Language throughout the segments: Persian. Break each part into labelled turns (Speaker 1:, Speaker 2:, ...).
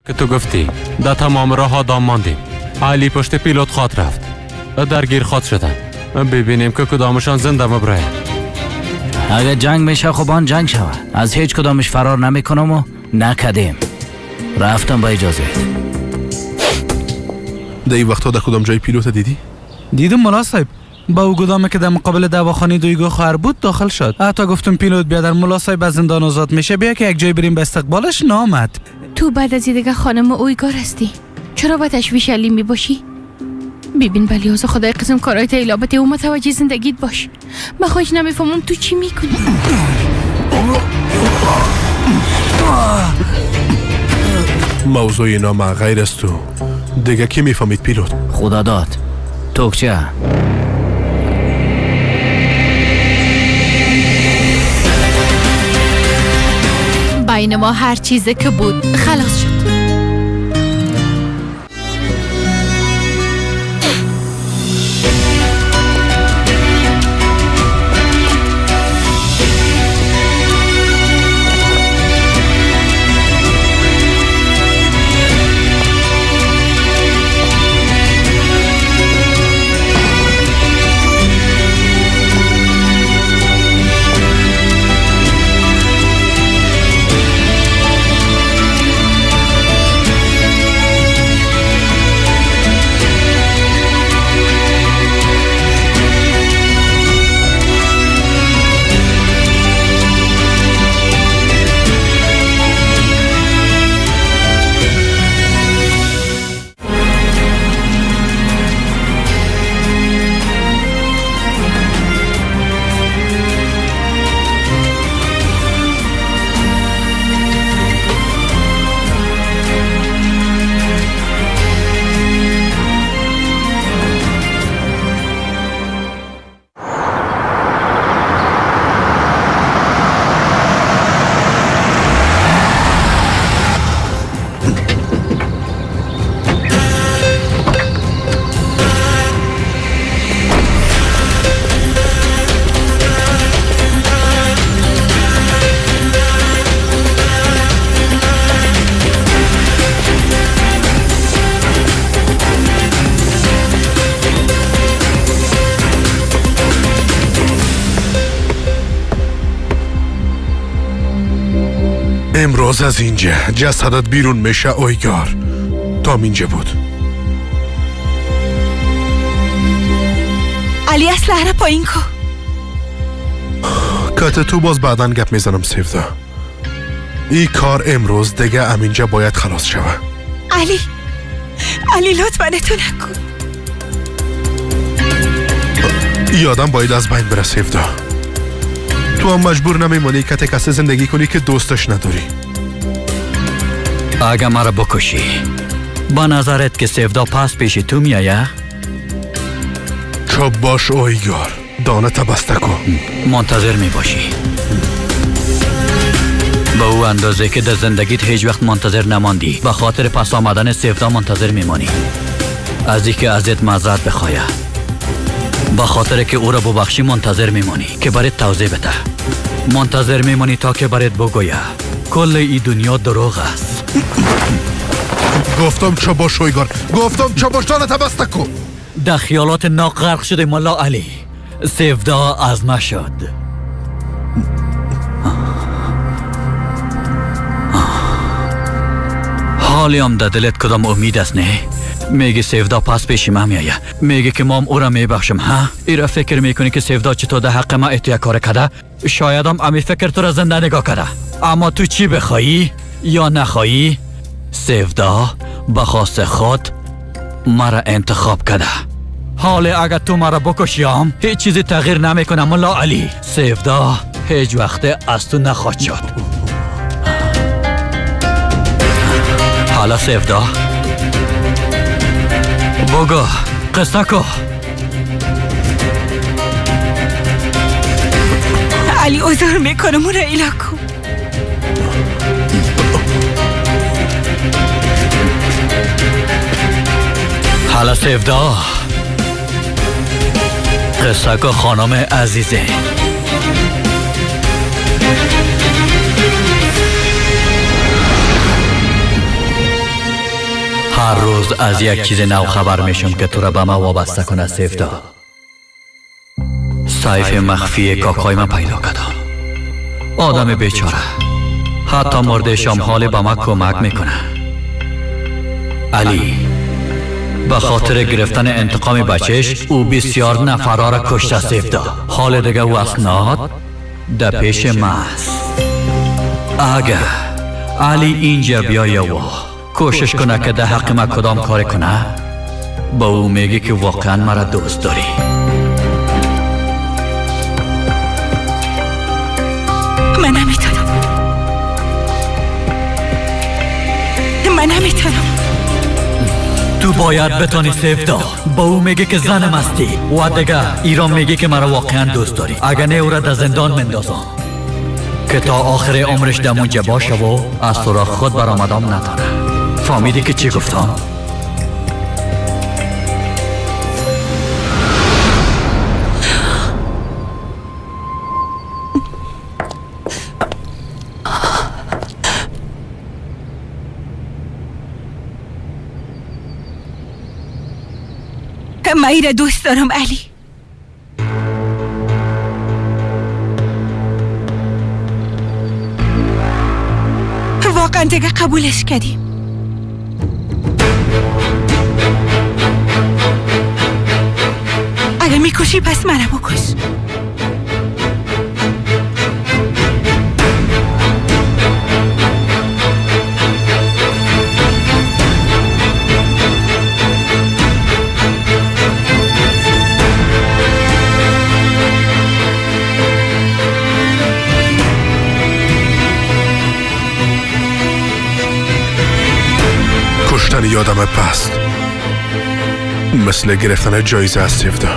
Speaker 1: که تو گفتی در تمام راه ها دام ماندیم. علی پشت پیلوت خاط رفت، درگیر خاط شدن. ببینیم که کدامشان زنده مبرای.
Speaker 2: اگه جنگ میشه خب آن جنگ شود. از هیچ کدامش فرار نمیکنم و نکدیم. رفتم با اجازه.
Speaker 3: در این وقتا در کدام جای پیلوت دیدی؟
Speaker 4: دیدم ملا صاحب. با او گدامه که در مقابل دواخانه دویگو خواهر بود داخل شد. حتی گفتم پیلوت بیا در ملا صاحب از زندان آزاد میشه، بیا که یک جای بریم به استقبالش. نامد.
Speaker 5: تو بعد از دیگه خانم اویگار هستی، چرا با تشویش علی می باشی؟ ببین بلیاز خدای قسم کارهای تیلابتی و متوجه زندگیت باش. من خودش نمیفهمم تو چی میکنی.
Speaker 3: موضوع اینا غیر از تو دیگه کی میفهمید پیلوت؟
Speaker 2: خدا داد. توکچه
Speaker 5: بین ما هر چیزی که بود خلاص شد.
Speaker 3: امروز از اینجا جسدت بیرون میشه اویگار. تا اینجا بود.
Speaker 5: علی اسلحه پایین کو.
Speaker 3: کات تو باز بعدن گپ میزنم سیفدا. این کار امروز دیگه امینجا باید خلاص شوه.
Speaker 5: علی لطفا تو نکن.
Speaker 3: یادم باید از بین بره سیفدا. تو هم مجبور نمیمونی که کسی زندگی کنی که دوستش نداری.
Speaker 2: اگه مرا بکشی با نظرت که سیفدا پس پیشی تو میایه؟
Speaker 3: چوب باش اویگار. دانه تبسته کن.
Speaker 2: منتظر میباشی. به او اندازه که در زندگیت هیچ وقت منتظر نماندی، به خاطر پس آمدن سیفدا منتظر میمانی. از این که ازت معذرت بخواه، به خاطر که او را ببخشی منتظر میمانی که برات توضیح بده. منتظر میمانی تا که برات بگویه کل این دنیا دروغ است.
Speaker 3: گفتم چه باش اویگار. گفتم چه باش. دانه تبسته کن.
Speaker 2: در خیالات ناغرق شده ملا علی. سیفدا از ما شد. حالی هم در دلت کدام امید است نه؟ میگی سیفدا پس پیش ما میایه. میگی که مام او را میبخشم ها؟ ایرا فکر میکنی که سیفدا چطور در حق ما اتیا کار کرده؟ شاید هم امی فکر تو را زنده نگاه کرده. اما تو چی بخوایی یا نخوایی، سیفدا بخواست خود مرا انتخاب کرده. حالی اگر تو مرا بکشیم هیچ چیزی تغییر نمیکنه ملا علی. سیفدا هیچ وقت از تو نخواهد شد. حالا سیفدا بگو قصه کو.
Speaker 5: علی عذر میکنم اون را ایلا کو.
Speaker 2: حالا سیفدا قصه کو خانم عزیزه. هر روز از یک چیز نو خبر میشم که تو را به ما وابسته کنه سیفدا. سیف مخفی کاکای من پیدا کردم. آدم بیچاره، حتی مرد شام حال به ما کمک میکنه. علی به خاطر گرفتن انتقام بچهش او بسیار نفرا را کشته سیفدا. حال دیگه او اسناد در پیش محض. اگه علی اینجا بیایه و کوشش کنه که در حق ما کدام کار کنه، با او میگی که واقعا مرا دوست داری.
Speaker 6: من نمیتونم.
Speaker 2: تو باید بتانی سیفدا. با او میگی که زنم هستی و دیگه ایران میگی که مرا واقعا دوست داری. اگه نه او را در زندان مندازم که تا آخر عمرش دمونجا باشه و از تو را خود برآمدام نداره. فهمیدی که چی گفتم؟
Speaker 6: من ای را دوست دارم علی. واقعا دیگه قبولش کردیم. اگه میکشی پس منو بکش.
Speaker 3: کشتن یادم پست مثل گرفتن جایزه از سیفدا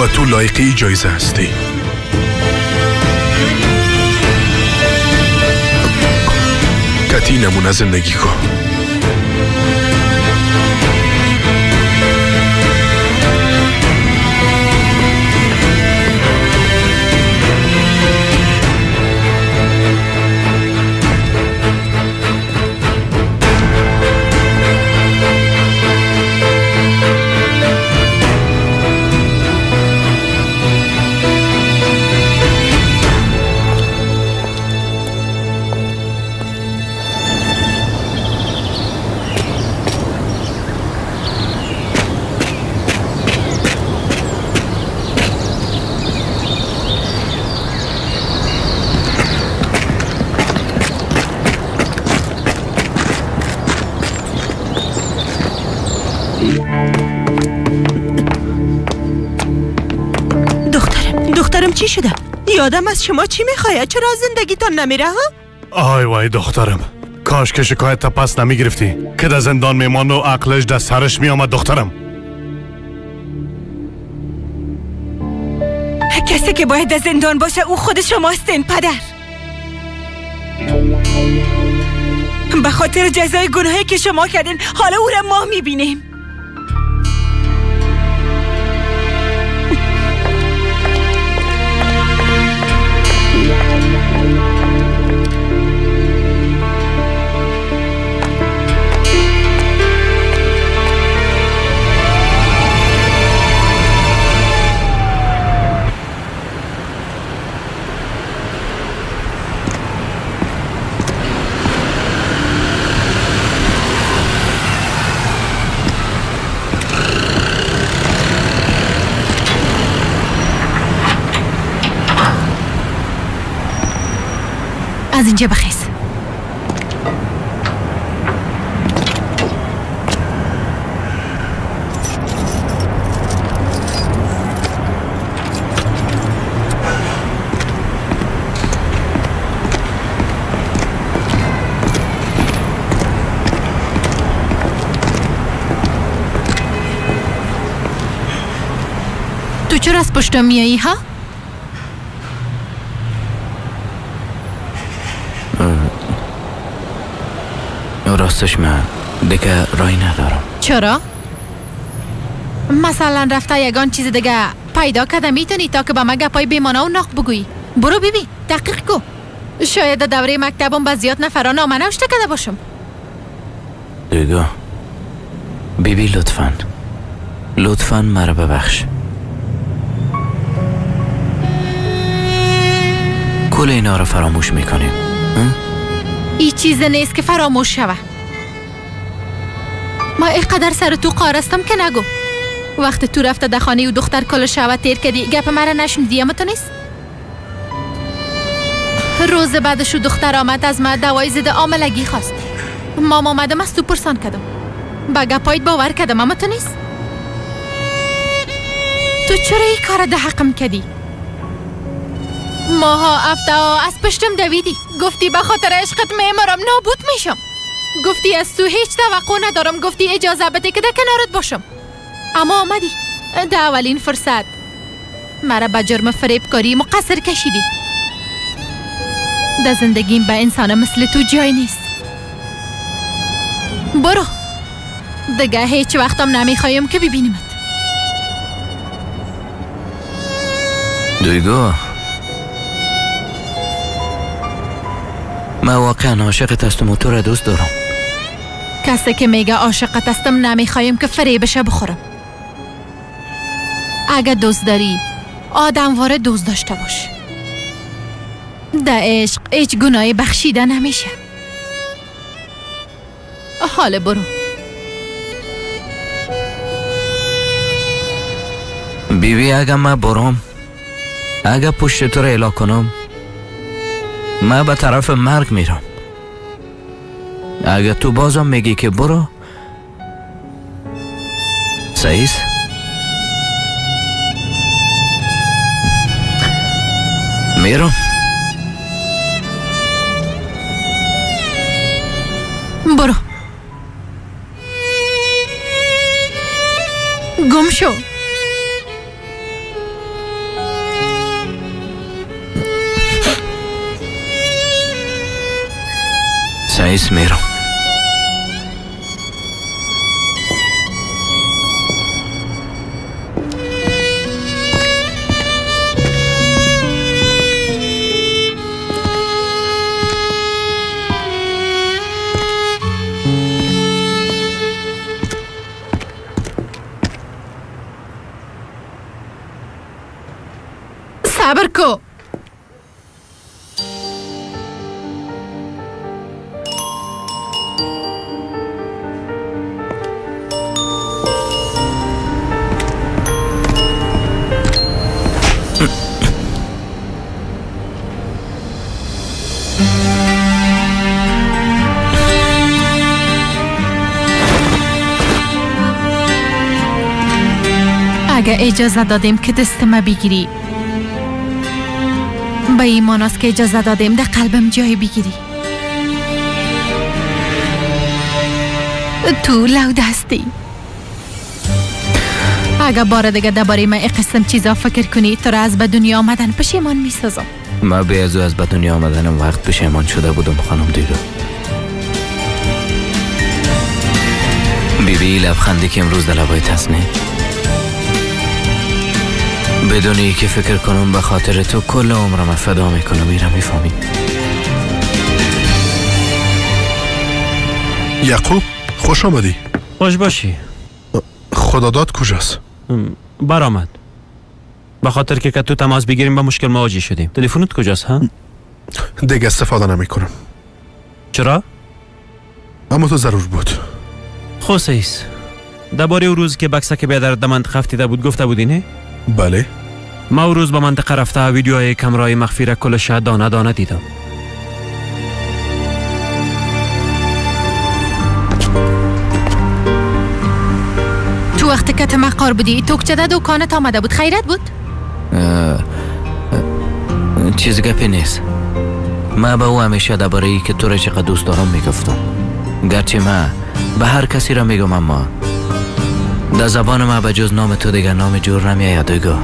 Speaker 3: و تو لایقی جایزه هستی. کتی نمونه زندگی کن.
Speaker 6: دخترم چی شده؟ یادم از شما چی میخواید؟ چرا زندگیتان نمیره ها؟
Speaker 3: آی وای دخترم، کاش که شکایت تا پس نمیگرفتی که در زندان میمان و عقلش در سرش میامد. دخترم
Speaker 6: کسی که باید در زندان باشه او خود شماستین پدر. به خاطر جزای گناهی که شما کردین حالا او را ما میبینیم. از اینجا بخیز. تو چرا از پشتم میایی ها؟
Speaker 2: راستش من دیگه رای ندارم.
Speaker 5: چرا؟ مثلا رفته یگان چیز دیگه پیدا کرده میتونی تا که به من گپای بیمانه و ناق بگویی. برو ببین دقیق کو. شاید دوره مکتبم با زیاد نفران نامه نوشته کرده باشم.
Speaker 7: دیگه بیبی لطفاً مرا ببخش. کل اینا رو فراموش میکنیم.
Speaker 5: این چیز نیست که فراموش شوه. ما اینقدر سر تو قارستم که نگو. وقت تو رفته در خانه و دختر کل شوه تیر کردی گپ مرا نشنیدی اما تو نیست؟ روز بعدش دختر آمد از ما دوای ضد عاملگی خواست. مام آمدم از تو پرسان کردم. با گپایت باور کردم اما تو نیست؟ تو چرا این کار ده حقم کردی؟ ماها افته از پشتم دویدی. گفتی به خاطر عشقت میمرم نابود میشم. گفتی از تو هیچ توقع ندارم. گفتی اجازه بده که در کنارت باشم. اما آمدی در اولین فرصت مرا به جرم فریب کاری مقصر کشیدی. در زندگیم به انسان مثل تو جای نیست. برو دیگه هیچ وقتم نمیخوایم که ببینیمت.
Speaker 7: دویگو من واقعا عاشقت هستم و تو را دوست دارم.
Speaker 5: کسی که میگه عاشقت هستم نمیخوایم که فریبش بخورم. اگه دوست داری آدمواره دوست داشته باش. در عشق هیچ گناهی بخشیده نمیشه. حالا برو.
Speaker 7: بیبی اگه من برام، اگه پشت تو را اله کنم، من به طرف مرگ میرم. اگه تو بازم میگی که برو، صحیح؟ میرم.
Speaker 5: برو. گم شو.
Speaker 7: صحیح میرم.
Speaker 5: صبر کو. اگه اجازه دادیم که دست ما بگیری، به ایمان است که اجازه دادیم در قلبم جای بگیری. تو لو دستی. اگه بار دیگه درباره من این قسم چیزا فکر کنی تو را از به دنیا آمدن پشیمان میسازم.
Speaker 7: من بیازو از به دنیا آمدنم وقت پشیمان شده بودم خانم دیگه. بیبی لبخندی که امروز در لبایت هست نه؟ بدون ای که فکر کنم به خاطر تو کل عمرم فدا میکنم. میرم میفهمی؟
Speaker 3: یعقوب خوش آمدی.
Speaker 1: خوش باشی.
Speaker 3: خداداد کجاست؟
Speaker 1: برآمد. به خاطر که تو تماس بگیریم به مشکل مواجه شدیم. تلفنت کجاست ها؟
Speaker 3: دیگه استفاده نمی کنم.
Speaker 1: چرا؟
Speaker 3: اما تو ضرور بود.
Speaker 1: خوسیس درباره او روز که بکسه که بیادر در منطقه افتیده بود گفته بودی نه؟
Speaker 3: بله.
Speaker 1: ما او روز به منطقه رفته ویدیوهای کمرای مخفی را کلش دانه دانه دیدم.
Speaker 5: تو وقتی که تمقار بودی توکچه در دکانت آمده بود خیرت بود؟
Speaker 7: چیز گپی نیست. من به او همیشه درباره ای که تو را چقدر دوست دارم میگفتم. گرچه من به هر کسی را میگم اما در زبان من به جز نام تو دیگر نام جور نمیاید دیگه.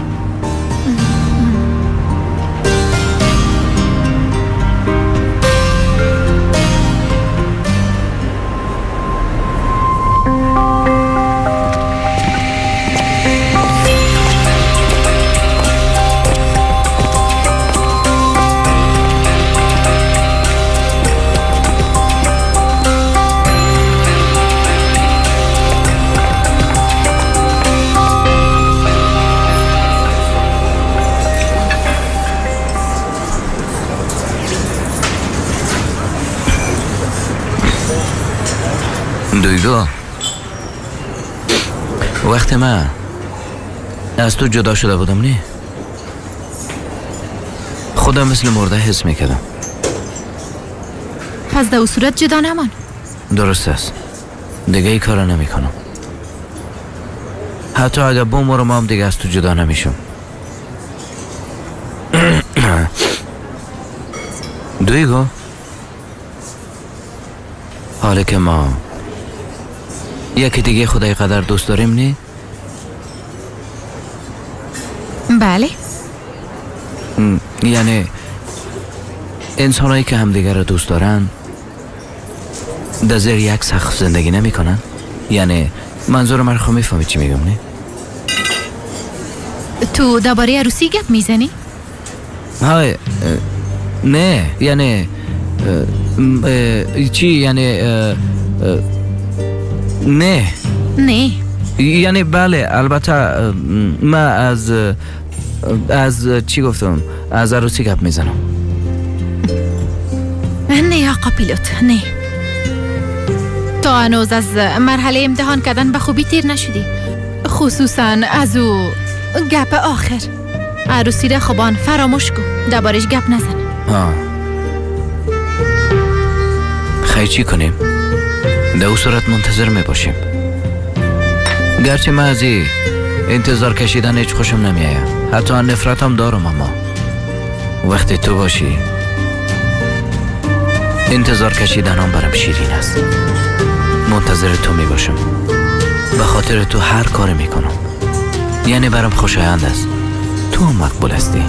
Speaker 7: دویگو وقتی من از تو جدا شده بودم نه خودم مثل مرده حس میکردم.
Speaker 5: پس در صورت جدا نمان.
Speaker 7: درست است دیگه ای کارا نمی کنم. حتی اگر بمرم هم دیگه از تو جدا نمیشم. دویگو حالا که ما یکی دیگه خدای قدر دوست داریم نی؟
Speaker 5: بله.
Speaker 7: یعنی انسانایی که همدیگه رو دوست دارن در زیر یک سقف زندگی نمی کنن؟ یعنی منظور من خب میفهمی چی میگم نه؟
Speaker 5: تو درباره عروسی گپ میزنی؟
Speaker 7: های نه یعنی چی یعنی نه یعنی بله البته من از چی گفتم از عروسی گپ میزنم.
Speaker 5: نه آقا پیلوت نه تو هنوز از مرحله امتحان کردن به خوبی تیر نشدی خصوصا از او گپ آخر عروسی را خوبان فراموش کن دربارش گپ نزن.
Speaker 7: خیلی چی کنیم؟ در او صورت منتظر می باشیم. گرچه من از انتظار کشیدن هیچ خوشم نمیایم حتی نفرتم دارم اما وقتی تو باشی انتظار کشیدن هم برام شیرین است. منتظر تو می باشم به خاطر تو هر کار می کنم یعنی برام خوشایند است. تو هم مقبول هستی.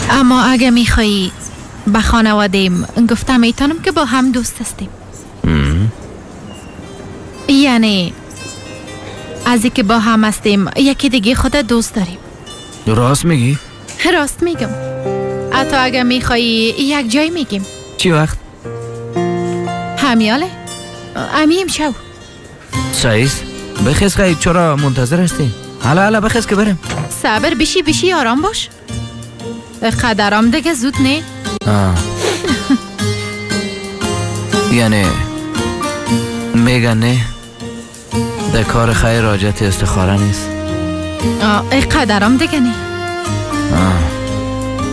Speaker 5: اما اگه میخوایی به خانوادیم گفتم میتونم که با هم دوست هستیم. یعنی از که با هم هستیم یکی دیگه خود دوست داریم.
Speaker 7: راست میگی؟
Speaker 5: راست میگم. حتی اگه میخوایی یک جای میگیم.
Speaker 7: چی وقت؟
Speaker 5: همیاله امیم شو.
Speaker 7: سعیز بخیز خیلی چرا منتظر هستی؟ حالا بخیز که بریم.
Speaker 5: صبر بشی آرام باش. قدرام دیگه زود نه.
Speaker 7: یعنی میگن نه در کار خیر راجت استخاره نیست.
Speaker 5: قدرام دیگه نه.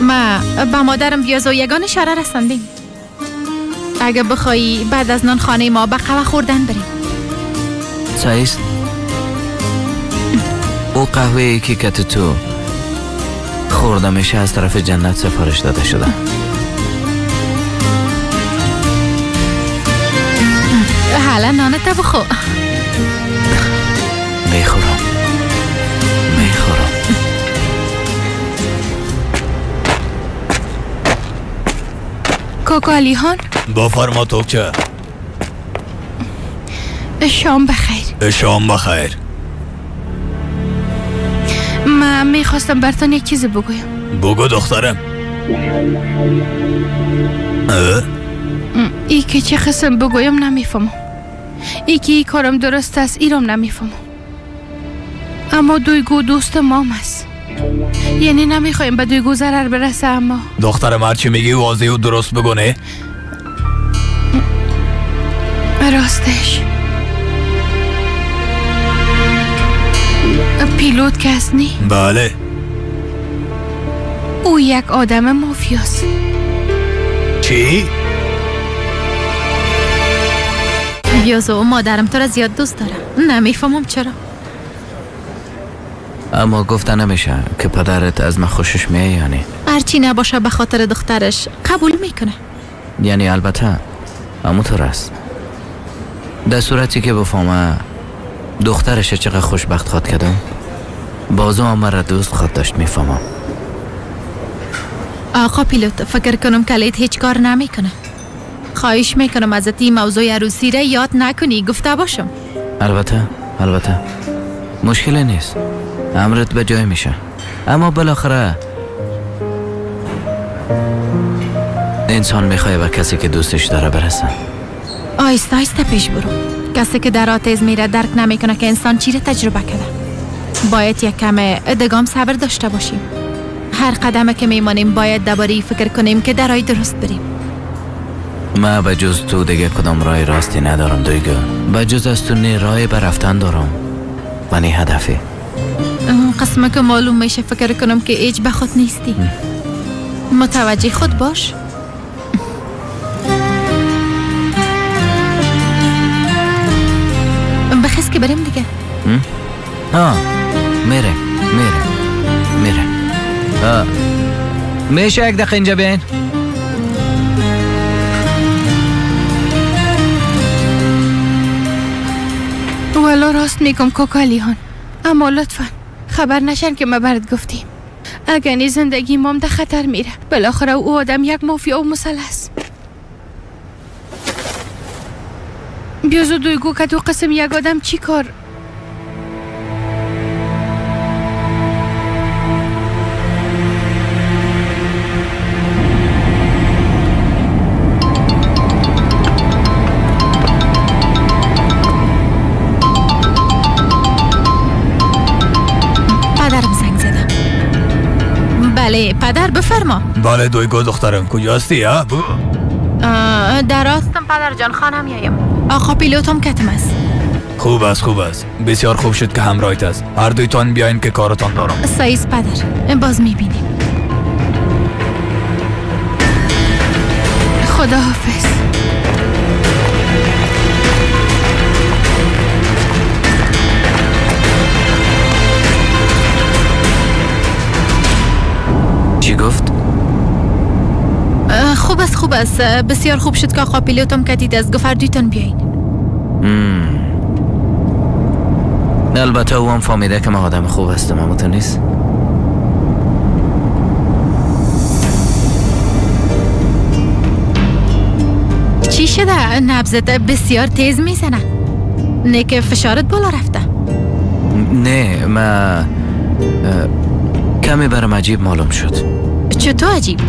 Speaker 5: ما با مادرم بیاز و یگان اشاره رسندیم. اگه بخوایی بعد از نان خانه ما به قهوه خوردن بریم.
Speaker 7: سعیست او قهوه‌ای که کت تو خوردمشه از طرف جنت سفارش داده شده.
Speaker 5: حالا نانت بخو.
Speaker 7: میخورم
Speaker 5: کوکو علیهان
Speaker 2: بفرما توکچه.
Speaker 5: شام بخیر.
Speaker 2: شام بخیر.
Speaker 5: من میخواستم برتان یک چیزی بگویم.
Speaker 2: بگو دخترم.
Speaker 5: ای که چه قسم بگویم نمیفهمم. ای که ای کارم درست است ایرم نمیفهمم. اما دویگو دوست مام است. یعنی نمیخوایم به دویگو ضرر برسه. اما
Speaker 2: دخترم هرچی میگی واضح و درست بگو نه؟
Speaker 5: راستش پیلوت کس نی؟
Speaker 2: بله.
Speaker 5: او یک آدم مافیاست.
Speaker 2: چی؟
Speaker 5: بیازو مادرم تو را زیاد دوست داره. نمیفهمم چرا.
Speaker 7: اما گفته نمیشه که پدرت از من خوشش میه یعنی؟
Speaker 5: هرچی نباشه به خاطر دخترش قبول میکنه.
Speaker 7: یعنی البته همونطور است. در صورتی که بفهمه دخترش چقدر خوشبخت خواد کردم بازو هم مرا دوست خواد داشت میفهمم.
Speaker 5: آقا پیلوت فکر کنم کلیت هیچ کار نمیکنه. خواهش میکنم ازت این موضوع عروسی را یاد نکنی گفته باشم.
Speaker 7: البته مشکلی نیست. امرت به جای میشه. اما بالاخره انسان میخواه به کسی که دوستش داره برسه.
Speaker 5: آیسته پیش برو. کسی که در آتیز میره درک نمیکنه که انسان چی را تجربه کرده. باید یک کم ادگام صبر داشته باشیم. هر قدم که میمانیم باید درباره فکر کنیم که درای درست بریم.
Speaker 7: ما به جز تو دیگه کدام راه راستی ندارم دویگو. به جز از تو نه راه به رفتن دارم و نه هدفی.
Speaker 5: قسمه که معلوم میشه فکر کنم که ایج به خود نیستی. متوجه خود باش. بخیز که بریم دیگه.
Speaker 7: میره میشه یک دقیقه اینجا بین؟
Speaker 5: والا راست میگم کوکالیان، اما لطفا خبر نشن که ما برات گفتیم. اگر نی زندگی مام در خطر میره. بالاخره او آدم یک مافیا و مسلح. بیازو دویگو که دو قسم یک آدم چی کار؟ پدرم زنگ زدم. بله پدر بفرما.
Speaker 2: بله دویگو دخترم کجاستی ها؟
Speaker 5: در راستم پدر جان خانم میایم. آقا پیلوتم کتم است.
Speaker 2: خوب است بسیار خوب شد که همراهیت است. هر دویتان بیاین که کارتان دارم.
Speaker 5: سایز پدر باز میبینیم. خدا حافظ.
Speaker 7: چی گفت؟
Speaker 5: خوب است بسیار خوب شد که آقا پیلوتم کتید از گفت هر دویتان بیاین.
Speaker 7: البته او هم فهمیده که من آدم خوب هستم، اما تو نیست.
Speaker 5: چی شده؟ نبضت بسیار تیز میزنه. نه که فشارت بالا رفته؟
Speaker 7: نه من کمی برام عجیب معلوم شد.
Speaker 5: چطور عجیب؟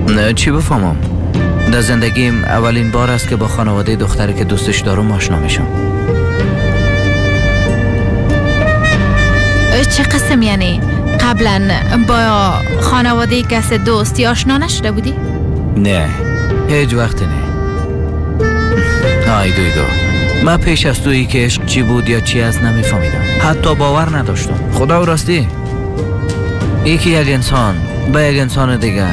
Speaker 7: نه چی بفهمم. در زندگیم اولین بار است که با خانواده دختری که دوستش دارم آشنا میشم.
Speaker 5: چه قسم یعنی؟ قبلا با خانواده کس دوستی آشنا نشده بودی؟
Speaker 7: نه هیچ وقت نه. آی دویگو، من پیش از تویی که عشق چی بود یا چی است نمیفهمیدم. حتی باور نداشتم. خدا و راستی یکی یک انسان به یک انسان دیگه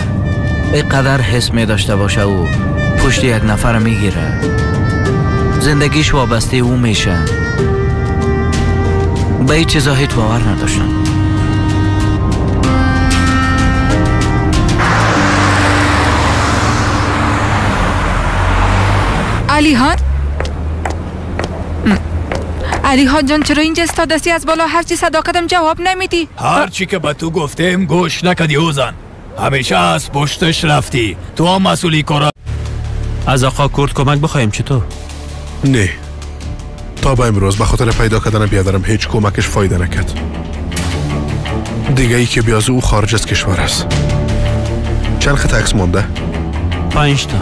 Speaker 7: اینقدر حس می داشته باشه و پشت یک نفر میگیره، زندگیش وابسته او میشه، به این چیزا هیچ باور نداشتم.
Speaker 8: علیحان جان چرا اینجا استادستی؟ از بالا هرچی صدا کردم جواب نمیدی.
Speaker 2: هرچی که به تو گفتیم گوش نکدی اوزن. همیشه از پشتش رفتی. تو هم مسئولی کارا.
Speaker 1: از آقا کرد کمک بخوایم چطور؟
Speaker 3: نه تا به امروز به خاطر پیدا کردن بیادرم هیچ کمکش فایده نکرد. دیگه ای که بیازو او خارج از کشور است. چند خط عکس مونده؟
Speaker 1: 5 تا.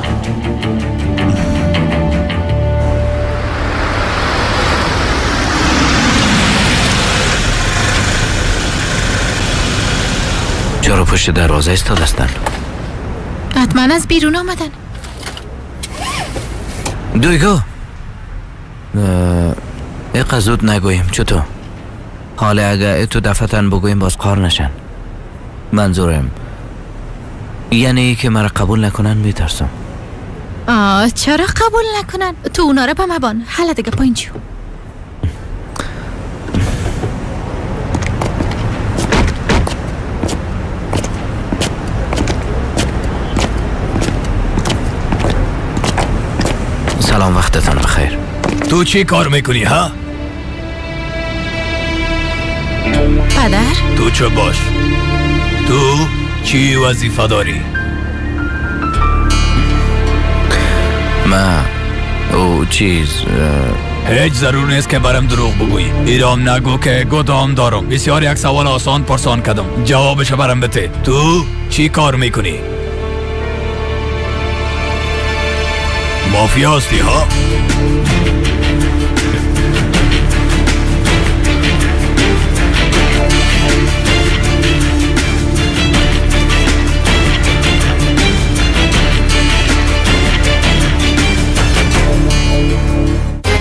Speaker 7: چرا پشت دروازه ایستاده هستن؟
Speaker 5: حتما از بیرون آمدن.
Speaker 7: دویگو اینقدر زود نگوییم چطور؟ حالا اگه تو دفتن بگوییم باز قار نشن. منظورم یعنی که مرا قبول نکنن میترسم.
Speaker 5: چرا قبول نکنن؟ تو اونا رو به مبان. حالا دیگه پایین چیو.
Speaker 7: سلام وقتتان بخیر.
Speaker 2: تو چی کار میکنی ها؟
Speaker 5: پدر؟
Speaker 2: تو چه باش؟ تو چی وظیفه داری؟
Speaker 7: من او چیز
Speaker 2: هیچ ضرور نیست که برم دروغ بگویی. ایرام نگو که گدام دارم. بسیار یک سوال آسان پرسان کردم، جوابش برم بده. تو چی کار میکنی؟ مافیا هستی ها؟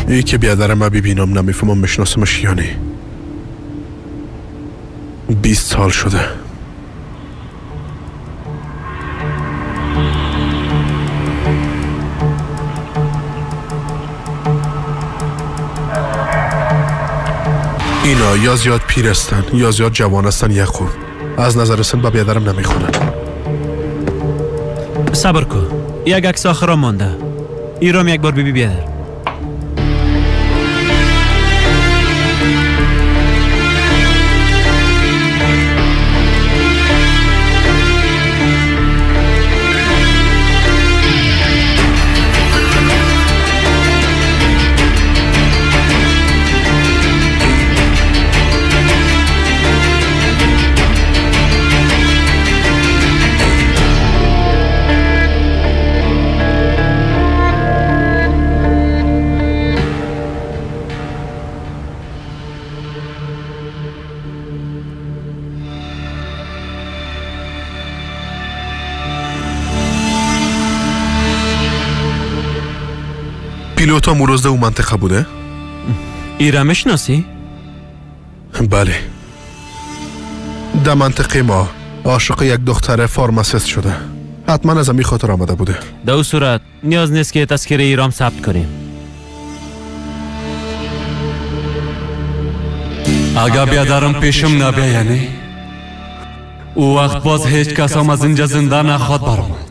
Speaker 3: ای که بیادرم ما ببینم نمیفهمم مشناسمش یا نه. 20 سال شده. اینا یا زیاد پیر هستن یا زیاد جوان هستن یا خوب. از نظر سن با بیادرم نمیخونن.
Speaker 1: صبر کن. یک عکس آخر مانده. ایرام یک بار ببی بیادر.
Speaker 3: پیلوت هم روز ده او منطقه بوده؟
Speaker 1: ایره میشناسی؟
Speaker 3: بله. در منطقه ما عاشق یک دختر فارماسیست شده. حتما از همین خاطر آمده بوده.
Speaker 1: در او صورت نیاز نیست که تذکره ایرام ثبت کنیم. اگر بیادرم پیشم نبیه یعنی او وقت باز هیچ کس هم از اینجا زنده نخواد برآمد.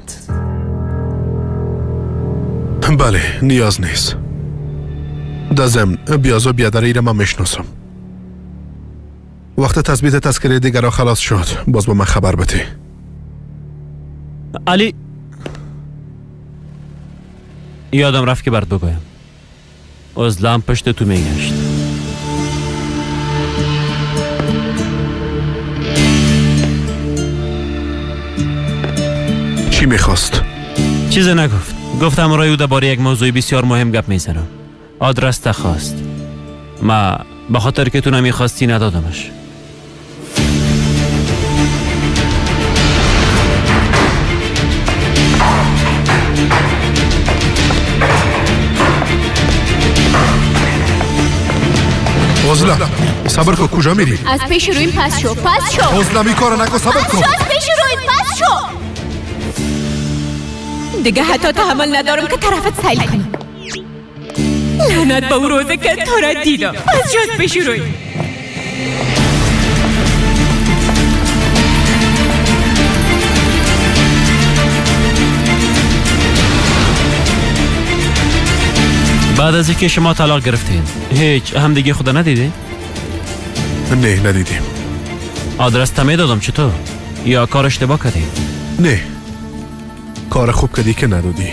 Speaker 3: بله نیاز نیست. در ضمن بیازو بیادر ایره من میشناسم. وقت تثبیت تذکره دیگر خلاص شد باز با من خبر بده.
Speaker 1: علی یادم رفت که برات بگویم عزلم پشت تو میگشت.
Speaker 3: چی میخواست؟
Speaker 1: چیزی نگفت. گفتم رای او درباره یک موضوع بسیار مهم گپ میزنم. آدرس تخواست. ما به خاطر که تو نمیخواستی ندادمش.
Speaker 3: عزله صبر کن. کجا میری؟
Speaker 5: از پیش رویم پس شو.
Speaker 3: عزله می کار نکن. صبر کن.
Speaker 5: از پیش رویم پس شو. دیگه حتی تحمل ندارم که طرفت سیل کنم. لعنت به اون روزه که تو را دیدم. از جاز پیش روی.
Speaker 1: بعد از اینکه شما طلاق گرفتین هیچ همدیگه خدا ندیدین؟
Speaker 3: نه ندیدیم.
Speaker 1: آدرس تمی دادم چطور؟ یا کار اشتباه کردی؟
Speaker 3: نه کار خوب کردی که ندادی.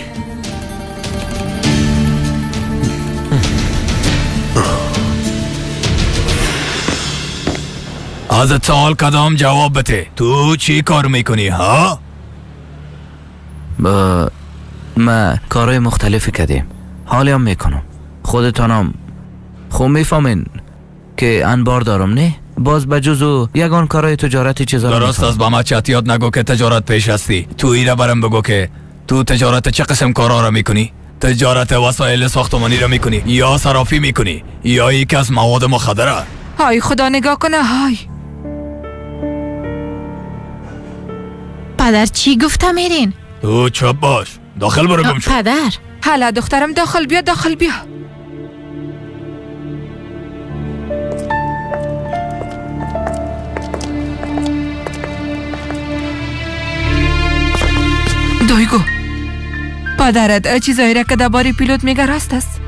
Speaker 2: از سوال کدام جواب بده. تو چی کار میکنی ها؟
Speaker 7: ما کارهای مختلفی کردیم. حالی هم میکنم. خودتانم خوب میفهمین که انبار دارم نه؟ باز بجزو یگان کارهای تجارتی چیزا رو
Speaker 2: درست از با ما چطیات نگو که تجارت پیش هستی. تو ایره برم بگو که تو تجارت چه قسم کارا را میکنی؟ تجارت وسایل ساختمانی را میکنی یا صرافی میکنی یا یکی از مواد مخدره؟
Speaker 8: های خدا نگاه کنه. های
Speaker 5: پدر چی گفته میرین؟
Speaker 2: تو چپ باش. داخل برو گم شو.
Speaker 5: پدر
Speaker 8: حالا دخترم داخل بیا. دایگو پدرت چیزایی را که درباره پیلوت میگه راست است؟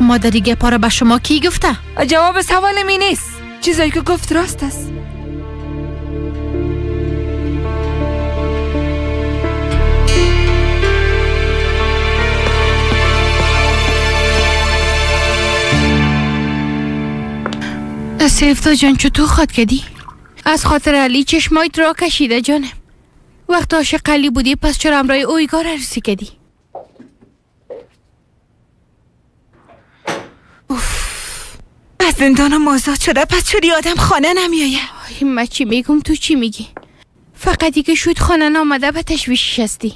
Speaker 5: مادری گپا را به شما کی گفته؟
Speaker 8: جواب سوال می نیست. چیزایی که گفت راست است.
Speaker 5: سیفتا جان چطور خواد کردی؟ از خاطر علی چشمایت را کشیده جانم. وقت عاشق علی بودی پس چرا امرای اویگار عروسی کردی؟
Speaker 6: از زندانم آزاد شده پس چوری آدم خانه نمیایه.
Speaker 5: من چی میگم تو چی میگی؟ فقط دیگه شد خانه نامده به تشویشش هستی.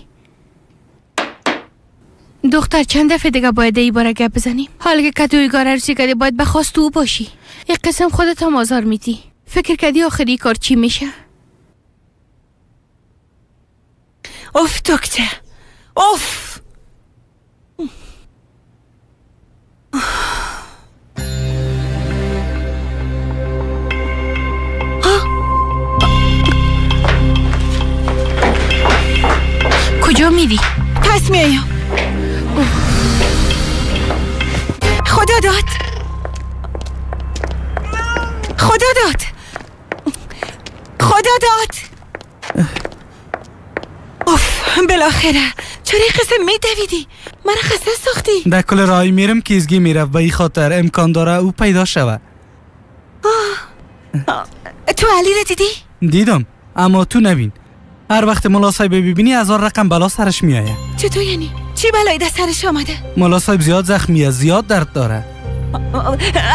Speaker 5: دختر چند دفعه دیگه باید ای باره گپ بزنیم؟ حالا که کتوی گاره رسی کردی باید بخواست تو باشی. یک قسم خودت هم آزار میدی. فکر کردی آخری کار چی میشه؟
Speaker 6: اوف دکتر، اوف.
Speaker 5: کجا میری؟
Speaker 6: پس میایم. خدا داد، خدا داد، خدا داد. اوف، بالاخره. چرا قسم میدویدی؟ من خسته ساختی.
Speaker 4: در کل راهی میرم کیزگی میرفت و این خاطر امکان داره او پیدا شود.
Speaker 6: تو علی را دیدی؟
Speaker 4: دیدم، اما تو نبین. هر وقت ملا صاحب ببینی 1000 رقم بلا سرش میآید.
Speaker 6: چطور یعنی؟ چی بلایی در سرش آمده؟
Speaker 4: ملا صاحب زیاد زخمیه، زیاد درد داره.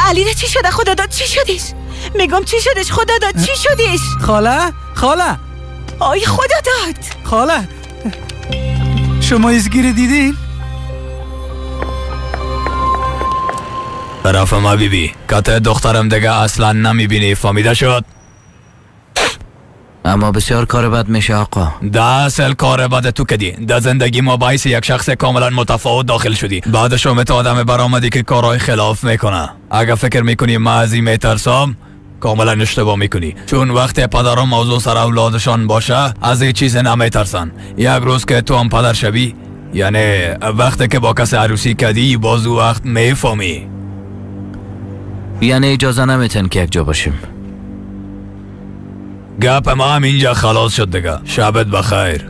Speaker 6: علی را چی شده؟ خدا داد چی شدش؟ میگم چی شدش؟ خدا داد چی شدش؟
Speaker 4: خاله
Speaker 6: آی خدا داد.
Speaker 4: خاله شما ازگیر دیدین؟
Speaker 2: طرف ما بیبی کته دخترم دیگه اصلا نمیبینی، فهمیده شد؟
Speaker 7: اما بسیار کار بد میشه آقا.
Speaker 2: ده اصل کار بد تو کدی. در زندگی ما باعث یک شخص کاملا متفاوت داخل شدی. بعدش هم تو آدم برآمدی که کارهای خلاف میکنه. اگه فکر میکنی ما از این میترسم، کاملا اشتباه میکنی. چون وقتی پدران موضوع سر اولادشان باشه از این چیز نمیترسن. یک روز که تو هم پدر شوی، یعنی وقتی که با کسی عروسی کردی، باز وقت میفهمی.
Speaker 7: یعنی اجازه نمیتن که یک جا باشیم.
Speaker 2: گپ ما هم اینجا خلاص شد دیگه. شبت بخیر.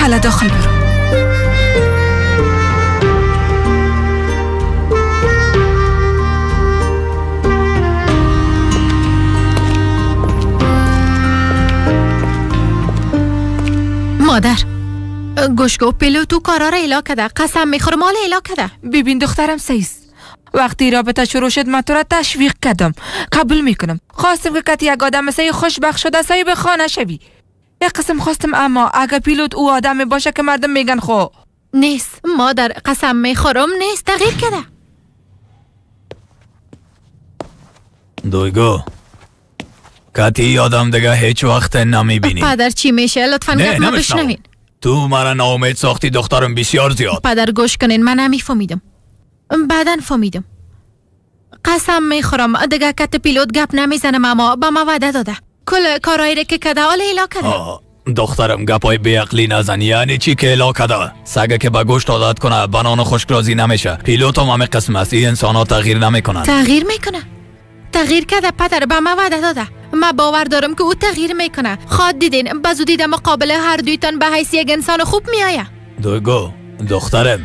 Speaker 8: حالا داخل برو.
Speaker 5: مادر گوشگو پیلو تو کارا را الا کده. قسم میخورم مال الا کده.
Speaker 8: ببین دخترم سیست. وقتی رابطه شروع شد من تو را تشویق کردم. قبول میکنم. خواستم که کتی یک آدم مثل خوشبخت شده صاحب خانه شوی. یک قسم خواستم، اما اگه پیلوت او آدمی باشه که مردم میگن خو
Speaker 5: نیست. مادر قسم میخورم نیست. تغییر کده.
Speaker 2: دویگو کتی آدم دیگه هیچ وقت نمیبینی.
Speaker 5: پدر چی میشه؟ لطفاً گپ ما بشنوین.
Speaker 2: تو مرا ناامید ساختی دخترم بسیار زیاد.
Speaker 5: پدر گوش کنین، من نمیفهمیدم. بعدن فهمیدم. قسم میخورم دیگه کت پیلوت گپ نمیزنم، اما با ما وعده داده کل کارایی که کده آل ایلا کده.
Speaker 2: دخترم گپای بیعقلی نزن. یعنی چی که ایلا کده؟ سگه که به گوشت عادت کنه بنان خشک رازی نمیشه. پیلوت هم همه قسم است. این انسان ها تغییر نمیکنن.
Speaker 5: تغییر میکنه. تغییر کرده پدر، به ما وعده داده. ما باور دارم که او تغییر میکنه. خواد دیدین بزودی در مقابل هر دویتان به حیث یک انسان خوب میآیه.
Speaker 2: دویگو دخترم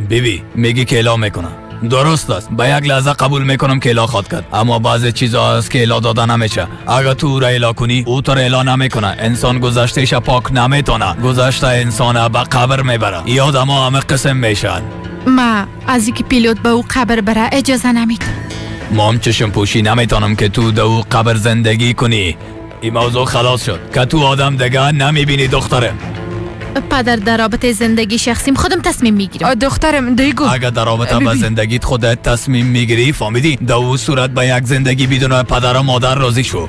Speaker 2: بیبی میگی که ایلا میکنه. درست است. به یک لحظه قبول میکنم که ایلا خواد کرد، اما بعضی چیزا هست که ایلا داده نمیشه. اگه تو را ایلا کنی او تو را ایلا نمیکنه. انسان گذشتهش پاک نمیتونه. گذشته انسان به قبر میبره. یاد ما همه قسم میشن.
Speaker 5: ما از اینکه پیلوت به او قبر بره اجازه نمیدم.
Speaker 2: ما هم چشم پوشی نمیتونم که تو در او قبر زندگی کنی. این موضوع خلاص شد که تو آدم دیگه نمیبینی دخترم.
Speaker 5: پدر در رابطه زندگی شخصیم خودم تصمیم میگیرم.
Speaker 8: دخترم دیگو
Speaker 2: اگر در رابطه با زندگیت خودت تصمیم میگیری، فهمیدی؟ در او صورت به یک زندگی بدون پدر و مادر راضی شو.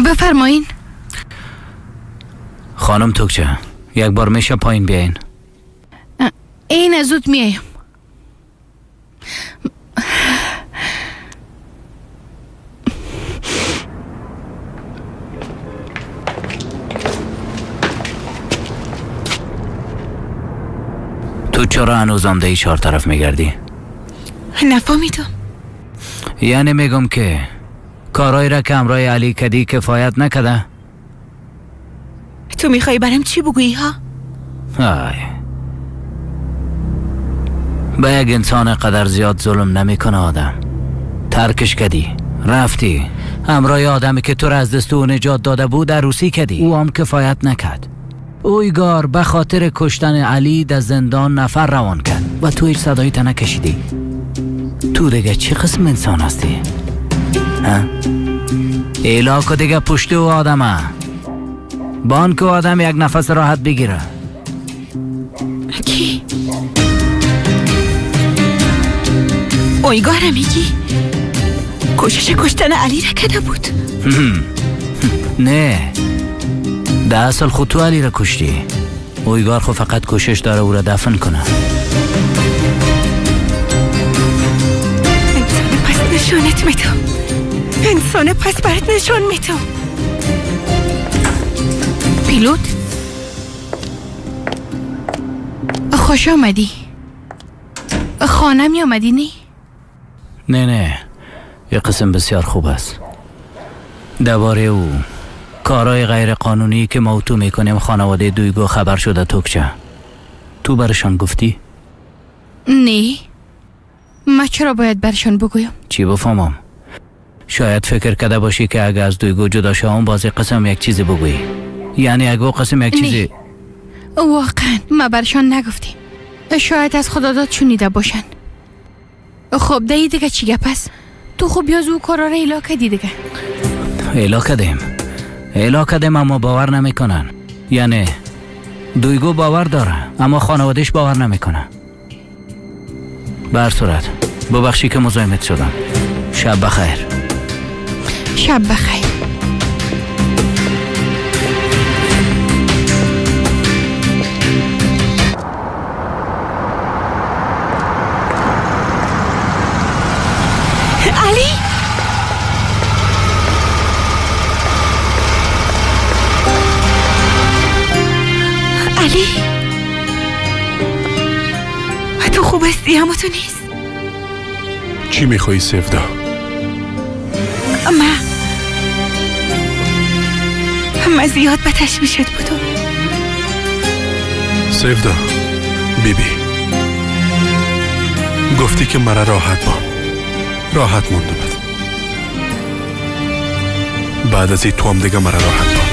Speaker 5: بفرمایین.
Speaker 7: خانم توکچه یک بار میشه پایین بیاین؟
Speaker 5: این زود میایم.
Speaker 7: تو چرا هنوز آمده ای چهار طرف میگردی؟
Speaker 6: نفهمیدم.
Speaker 7: یعنی میگم که کارای را که امرای علی کدی کفایت نکده.
Speaker 6: تو میخوای برام چی بگویی ها؟
Speaker 7: آی به یک انسان قدر زیاد ظلم نمیکنه آدم. ترکش کدی، رفتی امرای آدمی که تو را از دست او نجات داده بود عروسی کدی. او هم کفایت نکرد. اویگار به خاطر کشتن علی در زندان نفر روان کرد و تو هیچ صدایی تا نکشیدی. تو دیگه چه قسم انسان هستی؟ ایلاکو دیگه پشت او آدمه. بان که آدم یک نفس راحت بگیره.
Speaker 6: کی؟ اویگاره میگی؟ کوشش کشتن علی را کرده بود؟
Speaker 7: نه ده اصل خود تو علی را کشتی. اویگار خود فقط کوشش داره او را دفن کنه.
Speaker 6: انسان پس نشانت میدم. انسان پس برات نشان میدم.
Speaker 5: پیلوت خوش آمدی. خانه می آمدی نی؟
Speaker 7: نه یه قسم بسیار خوب است. درباره او کارهای غیر قانونی که ما و تو میکنیم خانواده دویگو خبر شده توکچه. تو برشان گفتی؟
Speaker 5: نه ما چرا باید برشان بگویم؟
Speaker 7: چی بفهمم؟ شاید فکر کرده باشی که اگه از دویگو جدا شوم باز قسم یک چیزی بگویی. یعنی اگه قسم یک چیزی
Speaker 5: واقعا ما برشان نگفتیم. شاید از خداداد شنیده باشن. خب دیگه چی گپ است؟ تو خوب بیاز او کارا را ایلا کردی دیگه.
Speaker 7: ایلا کردیم اما باور نمیکنن. یعنی دویگو باور داره اما خانوادهش باور نمیکنه. به هر صورت ببخشی که مزاحمت شدم. شب بخیر.
Speaker 5: شب بخیر.
Speaker 6: علی علی تو خوب هستی اما تو نیست.
Speaker 3: چی میخوایی سفدا؟
Speaker 6: من زیاد به تشویشت بودم.
Speaker 3: سفدا بیبی گفتی که مرا راحت مونده بود. بعد از این تو هم دیگه مرا راحت با.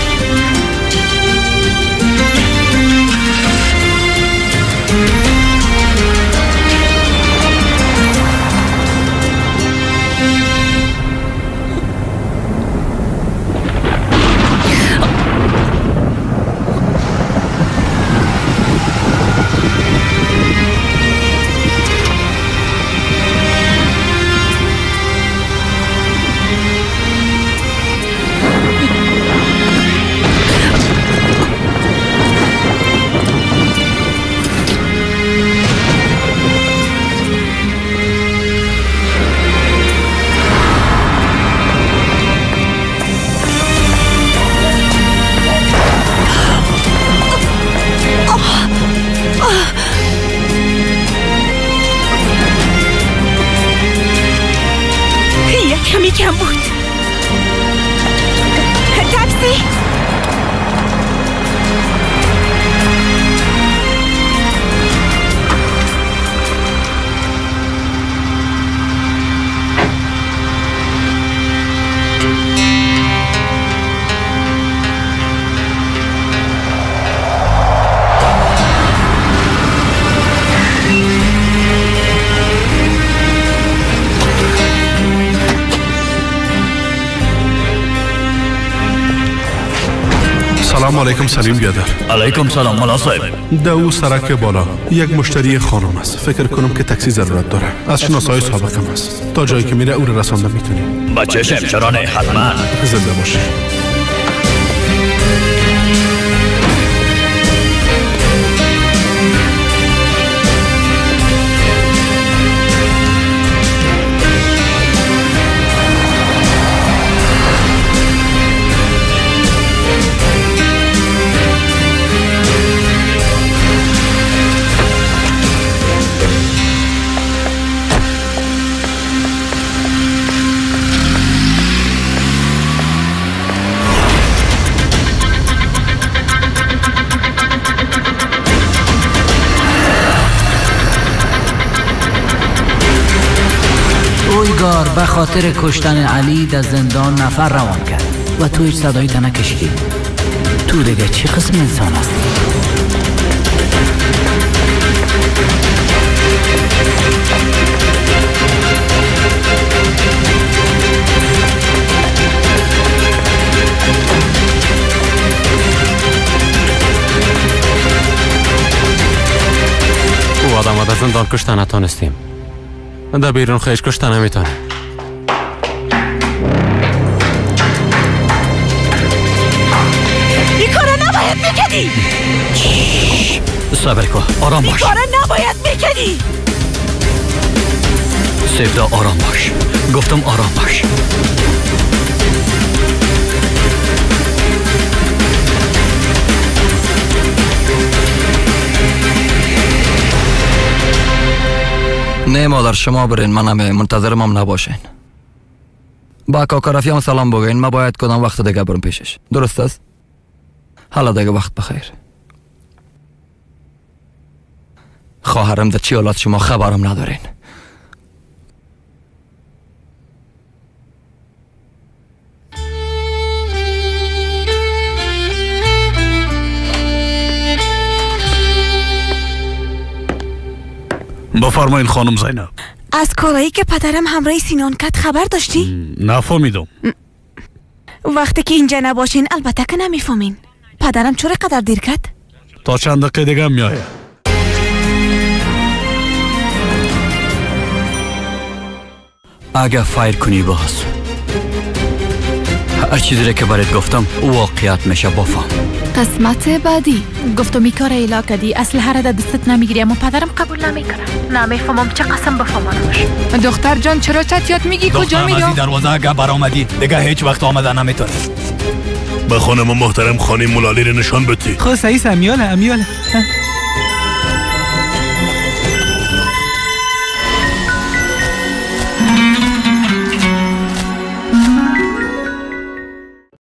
Speaker 6: کمی کم بود. تاکسی
Speaker 3: سلام علیکم سلیم بیادر.
Speaker 2: علیکم سلام ملا صاحب.
Speaker 3: دو سرک بالا یک مشتری خانم است. فکر کنم که تاکسی ضرورت داره. از شناسای سابقم است. تا جایی که میره او رو رسانده میتونی.
Speaker 2: بچه‌شم چرا نه حتما.
Speaker 3: زنده باشی.
Speaker 7: به خاطر کشتن علی در زندان نفر روان کرد و تو هیچ صدایی تا نکشیدی. تو دیگه چه قسم انسان هستی؟
Speaker 1: او آدم در زندان کشتن نتانستیم. در بیرون خیش کشتن نمیتونه.
Speaker 6: این کارا نباید میکنی.
Speaker 2: صبر کن، آرام باش.
Speaker 6: این کارا نباید میکنی.
Speaker 2: سیفدا آرام باش. گفتم آرام باش.
Speaker 9: نه مادر شما برین، منم منتظرم هم نباشین. با کاکا رفیقم سلام بگین، ما باید کدام وقت دیگه برم پیشش. درست است؟ حالا دیگه وقت بخیر. خواهرم در چی حالت شما خبرم ندارین.
Speaker 4: بفرمایین خانم زینب.
Speaker 6: از کارایی که پدرم همراه سینان کرد خبر داشتی؟
Speaker 4: نفهمیدم.
Speaker 6: وقتی که اینجا نباشین البته که نمیفهمین. پدرم چرا قدر دیر کرد؟
Speaker 4: تا چند دقیقه دیگه میآید.
Speaker 2: اگه فایر کنی باز هر چیزی که برات گفتم واقعیت میشه بفهم.
Speaker 5: قسمت بعدی گفتم این کار ایلا کردی اصل هر در دستت نمیگیری اما پدرم قبول نمیکنه. نمیفهمم چه قسم بفهمانمش.
Speaker 8: دختر جان چرا چتیات میگی؟ کجا میری؟
Speaker 10: دخترم از دروازه اگه برآمدی دیگه هیچ وقت آمده نمیتونه.
Speaker 3: به خانم محترم خانم ملالی رو نشان بدی.
Speaker 4: خب سعی امیاله